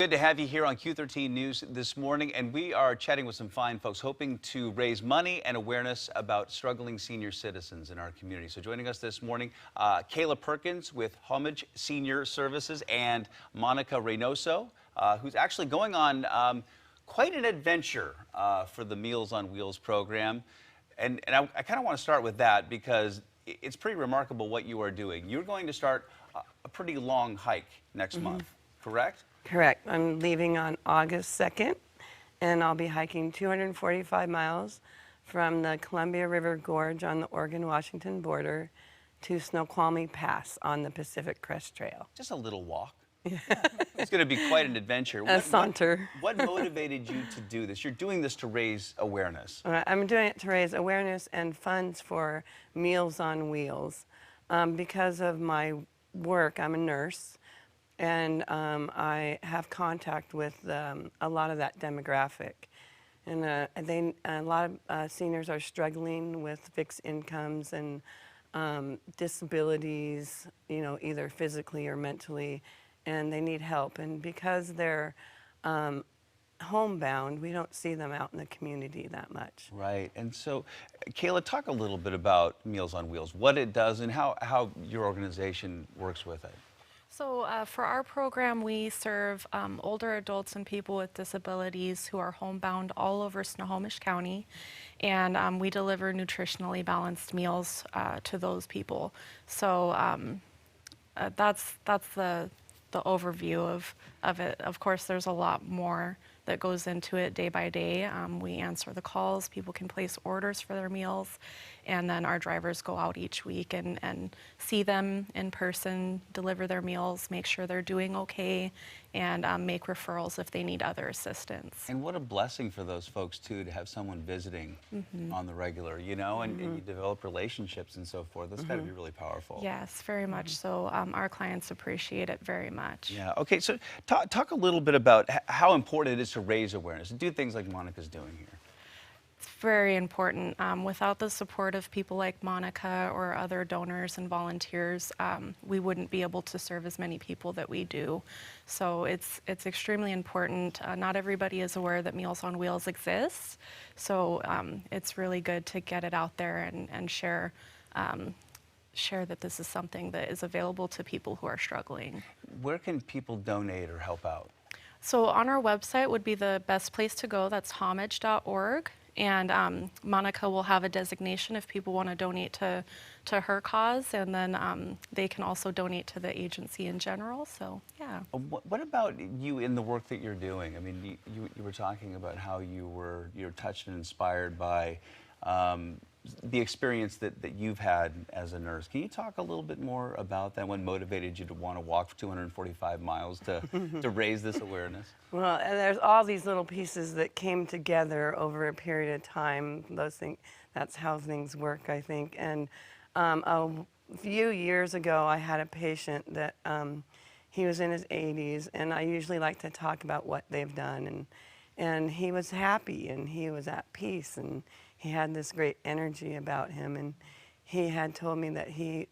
Good to have you here on Q13 News this morning, and we are chatting with some fine folks hoping to raise money and awareness about struggling senior citizens in our community. So joining us this morning, Kayla Perkins with Homage Senior Services and Monica Reynoso, who's actually going on quite an adventure for the Meals on Wheels program. And I kind of want to start with that because it's pretty remarkable what you are doing. You're going to start a pretty long hike next month, correct? Correct. I'm leaving on August 2nd, and I'll be hiking 245 miles from the Columbia River Gorge on the Oregon-Washington border to Snoqualmie Pass on the Pacific Crest Trail. Just a little walk. It's going to be quite an adventure. A saunter. What motivated you to do this? You're doing this to raise awareness. I'm doing it to raise awareness and funds for Meals on Wheels. Because of my work, I'm a nurse. And I have contact with a lot of that demographic. And a lot of seniors are struggling with fixed incomes and disabilities, you know, either physically or mentally, and they need help. And because they're homebound, we don't see them out in the community that much. Right. And so, Kayla, talk a little bit about Meals on Wheels, what it does and how your organization works with it. So for our program, we serve older adults and people with disabilities who are homebound all over Snohomish County, and we deliver nutritionally balanced meals to those people. So that's the overview of it. Of course, there's a lot more that goes into it day by day. We answer the calls, people can place orders for their meals, and then our drivers go out each week and see them in person, deliver their meals, make sure they're doing okay, and make referrals if they need other assistance. And what a blessing for those folks, too, to have someone visiting on the regular, you know, and you develop relationships and so forth. That's got to be really powerful. Yes, very much so. Our clients appreciate it very much. Yeah. Okay, so talk a little bit about how important it is to raise awareness and do things like Monica's doing here. It's very important. Without the support of people like Monica or other donors and volunteers, we wouldn't be able to serve as many people that we do. So it's extremely important. Not everybody is aware that Meals on Wheels exists, so it's really good to get it out there and share that this is something that is available to people who are struggling. Where can people donate or help out? So on our website would be the best place to go. That's homage.org. And Monica will have a designation if people want to donate to her cause, and then they can also donate to the agency in general. So, yeah. What about you in the work that you're doing? I mean, you were talking about how you're touched and inspired by the experience that you've had as a nurse. Can you talk a little bit more about that? What motivated you to want to walk 245 miles to raise this awareness? Well, and there's all these little pieces that came together over a period of time. That's how things work, I think. And a few years ago, I had a patient that he was in his 80s, and I usually like to talk about what they've done. And he was happy, and he was at peace, and he had this great energy about him. And he had told me that he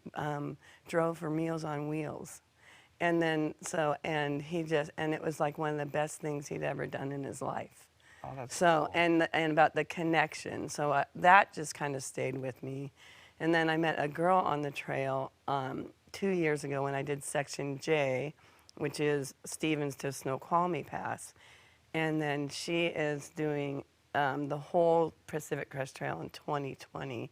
drove for Meals on Wheels. And then, and it was like one of the best things he'd ever done in his life. Oh, that's so, cool. and about the connection. So that just kind of stayed with me. And then I met a girl on the trail 2 years ago when I did Section J, which is Stevens to Snoqualmie Pass. And then she is doing the whole Pacific Crest Trail in 2020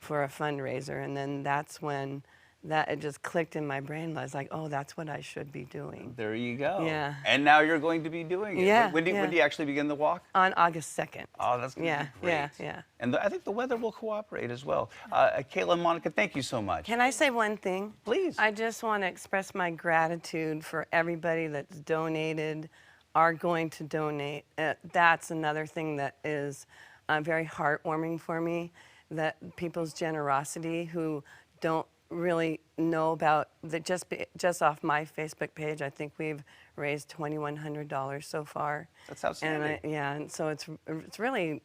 for a fundraiser. And then that's when it just clicked in my brain. I was like, oh, that's what I should be doing. There you go. Yeah. And now you're going to be doing it. Yeah. When do you actually begin the walk? On August 2nd. Oh, that's going to be great. Yeah. And I think the weather will cooperate as well. Kayla and Monica, thank you so much. Can I say one thing? Please. I just want to express my gratitude for everybody that's donated, are going to donate. That's another thing that is very heartwarming for me, that people's generosity who don't really know about that. Just off my Facebook page, I think we've raised $2,100 so far. That's outstanding. And so it's really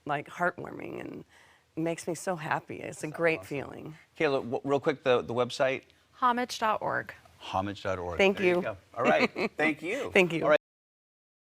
like heartwarming and makes me so happy. It's a great feeling. Kayla, real quick, the website? Homage.org. Homage.org. Thank There you. You go. All right. Thank you. Thank you. All right.